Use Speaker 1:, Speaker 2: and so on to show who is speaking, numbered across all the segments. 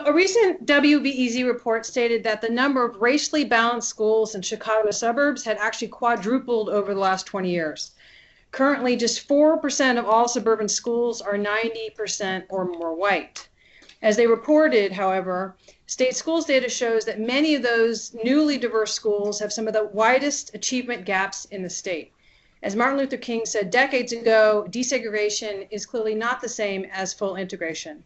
Speaker 1: A recent WVEZ report stated that the number of racially balanced schools in Chicago suburbs had actually quadrupled over the last 20 years. Currently, just 4% of all suburban schools are 90% or more white. As they reported, however, state schools data shows that many of those newly diverse schools have some of the widest achievement gaps in the state. As Martin Luther King said decades ago, desegregation is clearly not the same as full integration.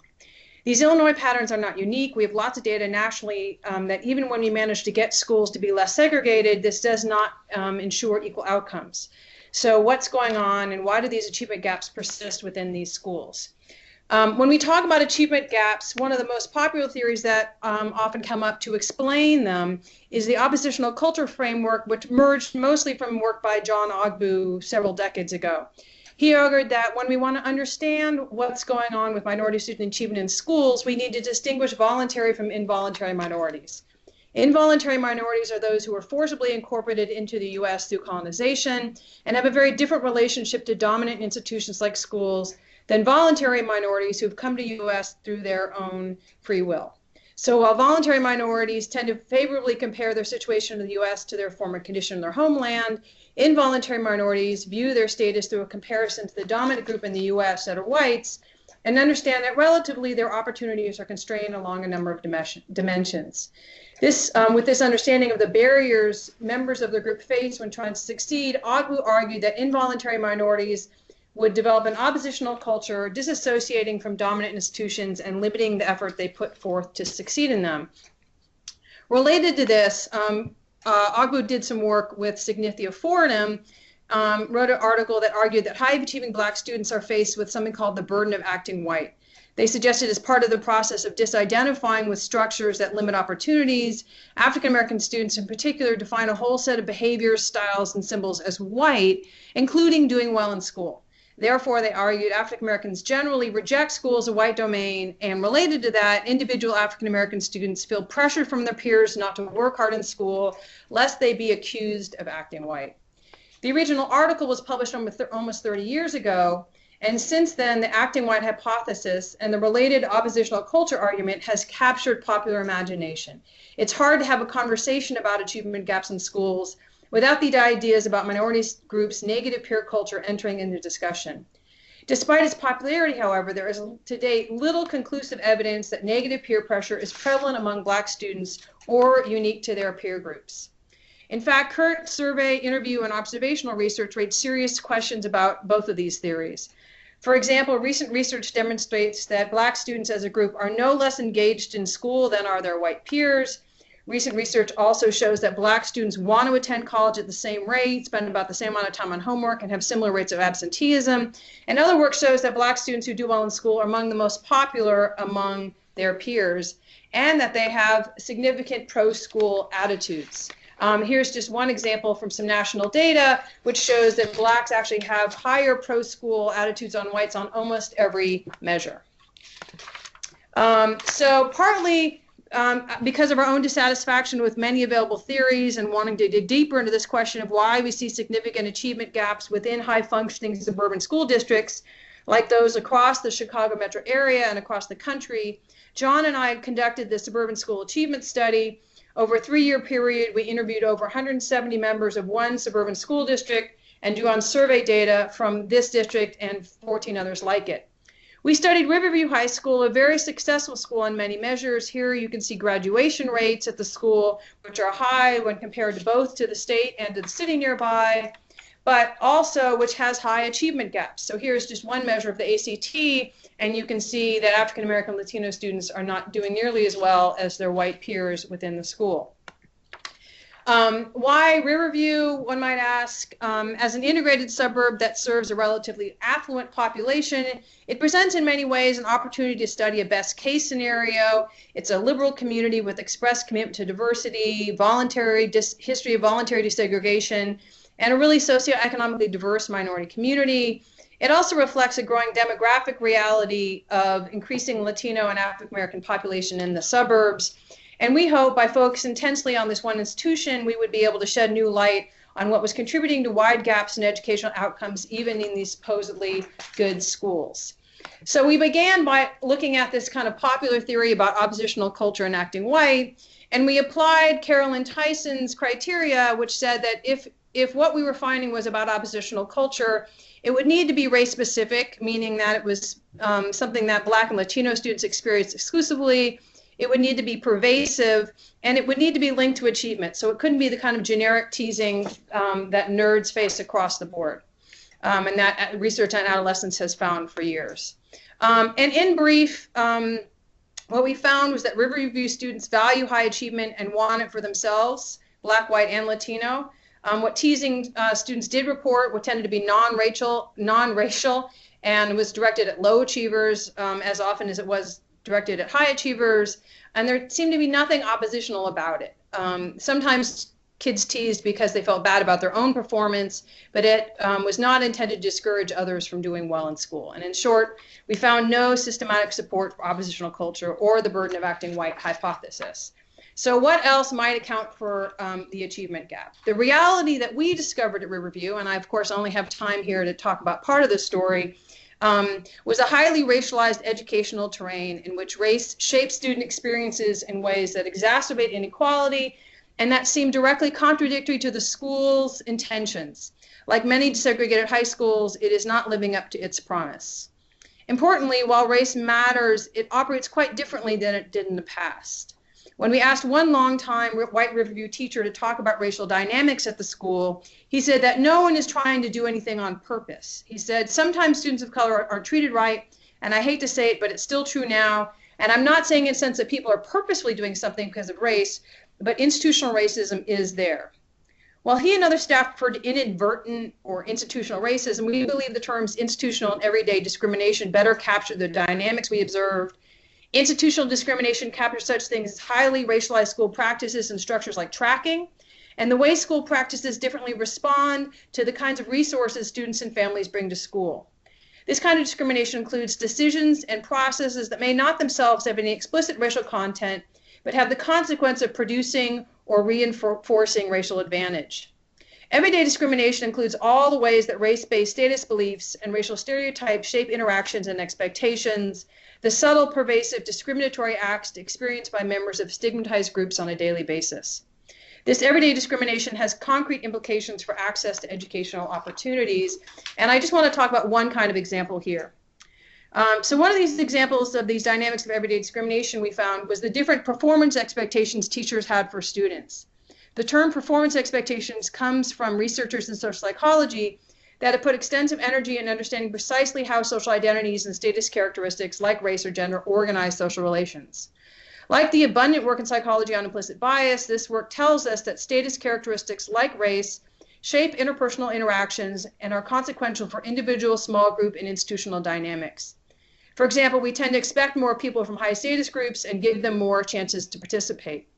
Speaker 1: These Illinois patterns are not unique. We have lots of data nationally that even when we manage to get schools to be less segregated, this does not ensure equal outcomes. So what's going on and why do these achievement gaps persist within these schools? When we talk about achievement gaps, one of the most popular theories that often come up to explain them is the oppositional culture framework, which emerged mostly from work by John Ogbu several decades ago. He argued that when we want to understand what's going on with minority student achievement in schools, we need to distinguish voluntary from involuntary minorities. Involuntary minorities are those who were forcibly incorporated into the U.S. through colonization and have a very different relationship to dominant institutions like schools than voluntary minorities who have come to the U.S. through their own free will. So while voluntary minorities tend to favorably compare their situation in the U.S. to their former condition in their homeland, involuntary minorities view their status through a comparison to the dominant group in the U.S. that are whites and understand that relatively their opportunities are constrained along a number of dimensions. With this understanding of the barriers members of the group face when trying to succeed, Ogbu argued that involuntary minorities would develop an oppositional culture, disassociating from dominant institutions and limiting the effort they put forth to succeed in them. Related to this, Ogbu did some work with Signithia Fordham, wrote an article that argued that high-achieving Black students are faced with something called the burden of acting white. They suggested as part of the process of disidentifying with structures that limit opportunities, African-American students in particular define a whole set of behaviors, styles, and symbols as white, including doing well in school. Therefore, they argued African-Americans generally reject school as a white domain, and related to that, individual African-American students feel pressured from their peers not to work hard in school, lest they be accused of acting white. The original article was published almost 30 years ago, and since then, the acting white hypothesis and the related oppositional culture argument has captured popular imagination. It's hard to have a conversation about achievement gaps in schools without the ideas about minority groups' negative peer culture entering into discussion. Despite its popularity, however, there is to date little conclusive evidence that negative peer pressure is prevalent among Black students or unique to their peer groups. In fact, current survey, interview, and observational research raise serious questions about both of these theories. For example, recent research demonstrates that Black students as a group are no less engaged in school than are their white peers. Recent research also shows that Black students want to attend college at the same rate, spend about the same amount of time on homework, and have similar rates of absenteeism. And other work shows that Black students who do well in school are among the most popular among their peers, and that they have significant pro-school attitudes. Here's just one example from some national data, which shows that Blacks actually have higher pro-school attitudes on whites on almost every measure. So partly because of our own dissatisfaction with many available theories and wanting to dig deeper into this question of why we see significant achievement gaps within high-functioning suburban school districts, like those across the Chicago metro area and across the country, John and I conducted the Suburban School Achievement Study. Over a 3-year period, we interviewed over 170 members of one suburban school district and drew on survey data from this district and 14 others like it. We studied Riverview High School, a very successful school on many measures. Here you can see graduation rates at the school, which are high when compared to both to the state and to the city nearby, but also which has high achievement gaps. So here's just one measure of the ACT, and you can see that African American Latino students are not doing nearly as well as their white peers within the school. Why Riverview, one might ask? As an integrated suburb that serves a relatively affluent population, it presents in many ways an opportunity to study a best case scenario. It's a liberal community with express commitment to diversity, history of voluntary desegregation, and a really socioeconomically diverse minority community. It also reflects a growing demographic reality of increasing Latino and African American population in the suburbs. And we hope by focusing intensely on this one institution, we would be able to shed new light on what was contributing to wide gaps in educational outcomes, even in these supposedly good schools. So we began by looking at this kind of popular theory about oppositional culture and acting white, and we applied Carolyn Tyson's criteria, which said that if what we were finding was about oppositional culture, it would need to be race specific, meaning that it was something that Black and Latino students experienced exclusively. It would need to be pervasive, and it would need to be linked to achievement. So it couldn't be the kind of generic teasing that nerds face across the board, and that research on adolescence has found for years. And in brief, what we found was that Riverview students value high achievement and want it for themselves, Black, white, and Latino. What teasing students did report what tended to be non-racial, and was directed at low achievers as often as it was directed at high achievers, and there seemed to be nothing oppositional about it. Sometimes kids teased because they felt bad about their own performance, but it was not intended to discourage others from doing well in school. And in short, we found no systematic support for oppositional culture or the burden of acting white hypothesis. So what else might account for the achievement gap? The reality that we discovered at Riverview, and I of course only have time here to talk about part of the story, was a highly racialized educational terrain in which race shapes student experiences in ways that exacerbate inequality and that seem directly contradictory to the school's intentions. Like many desegregated high schools, it is not living up to its promise. Importantly, while race matters, it operates quite differently than it did in the past. When we asked one longtime white Riverview teacher to talk about racial dynamics at the school, he said that no one is trying to do anything on purpose. He said, sometimes students of color aren't treated right, and I hate to say it, but it's still true now. And I'm not saying in the sense that people are purposefully doing something because of race, but institutional racism is there. While he and other staff referred to inadvertent or institutional racism, we believe the terms institutional and everyday discrimination better capture the dynamics we observed. Institutional discrimination captures such things as highly racialized school practices and structures like tracking, and the way school practices differently respond to the kinds of resources students and families bring to school. This kind of discrimination includes decisions and processes that may not themselves have any explicit racial content, but have the consequence of producing or reinforcing racial advantage. Everyday discrimination includes all the ways that race-based status beliefs and racial stereotypes shape interactions and expectations, the subtle, pervasive, discriminatory acts experienced by members of stigmatized groups on a daily basis. This everyday discrimination has concrete implications for access to educational opportunities, and I just want to talk about one kind of example here. So one of these examples of these dynamics of everyday discrimination we found was the different performance expectations teachers had for students. The term performance expectations comes from researchers in social psychology that have put extensive energy in understanding precisely how social identities and status characteristics like race or gender organize social relations. Like the abundant work in psychology on implicit bias, this work tells us that status characteristics like race shape interpersonal interactions and are consequential for individual, small group, and institutional dynamics. For example, we tend to expect more people from high status groups and give them more chances to participate.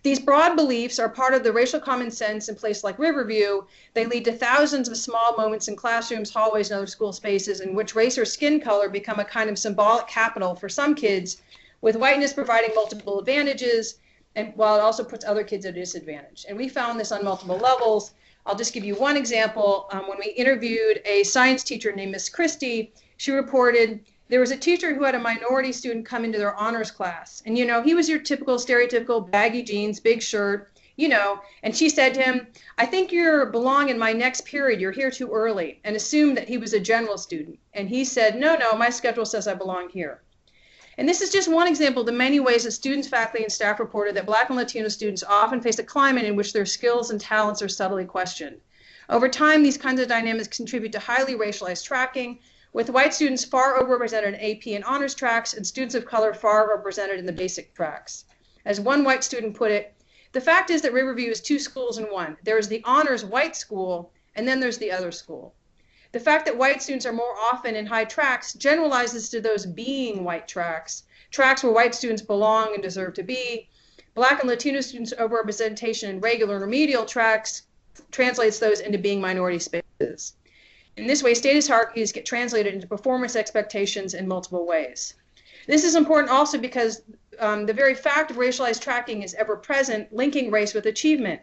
Speaker 1: These broad beliefs are part of the racial common sense in places like Riverview. They lead to thousands of small moments in classrooms, hallways, and other school spaces in which race or skin color become a kind of symbolic capital for some kids, with whiteness providing multiple advantages, and while it also puts other kids at a disadvantage. And we found this on multiple levels. I'll just give you one example. When we interviewed a science teacher named Miss Christie, she reported there was a teacher who had a minority student come into their honors class. And, he was your typical stereotypical baggy jeans, big shirt, and she said to him, I think you belong in my next period. You're here too early, and assumed that he was a general student. And he said, no, my schedule says I belong here. And this is just one example of the many ways that students, faculty, and staff reported that Black and Latino students often face a climate in which their skills and talents are subtly questioned. Over time, these kinds of dynamics contribute to highly racialized tracking, with white students far overrepresented in AP and honors tracks and students of color far represented in the basic tracks. As one white student put it, the fact is that Riverview is two schools in one. There is the honors white school, and then there's the other school. The fact that white students are more often in high tracks generalizes to those being white tracks, tracks where white students belong and deserve to be. Black and Latino students' overrepresentation in regular and remedial tracks translates those into being minority spaces. In this way, status hierarchies get translated into performance expectations in multiple ways. This is important also because the very fact of racialized tracking is ever present, linking race with achievement.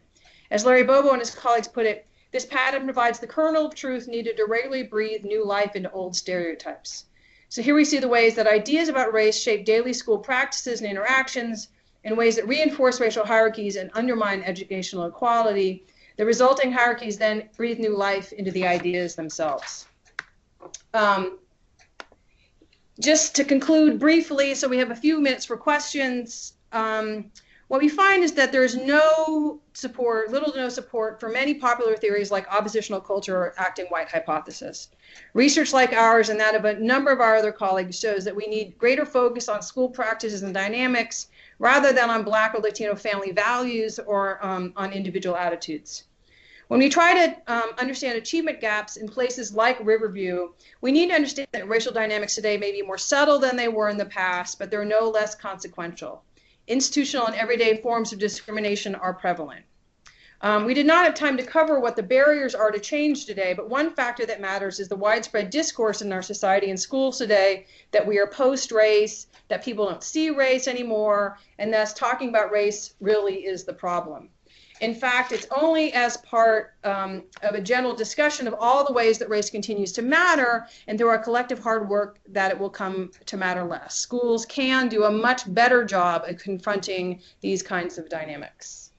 Speaker 1: As Larry Bobo and his colleagues put it, This pattern provides the kernel of truth needed to regularly breathe new life into old stereotypes. So here we see the ways that ideas about race shape daily school practices and interactions in ways that reinforce racial hierarchies and undermine educational equality. The resulting hierarchies then breathe new life into the ideas themselves. Just to conclude briefly, so we have a few minutes for questions, what we find is that there's no support, little to no support for many popular theories like oppositional culture or acting white hypothesis. Research like ours and that of a number of our other colleagues shows that we need greater focus on school practices and dynamics rather than on Black or Latino family values or on individual attitudes. When we try to understand achievement gaps in places like Riverview, we need to understand that racial dynamics today may be more subtle than they were in the past, but they're no less consequential. Institutional and everyday forms of discrimination are prevalent. We did not have time to cover what the barriers are to change today, but one factor that matters is the widespread discourse in our society and schools today that we are post-race, that people don't see race anymore, and thus talking about race really is the problem. In fact, it's only as part of a general discussion of all the ways that race continues to matter and through our collective hard work that it will come to matter less. Schools can do a much better job at confronting these kinds of dynamics.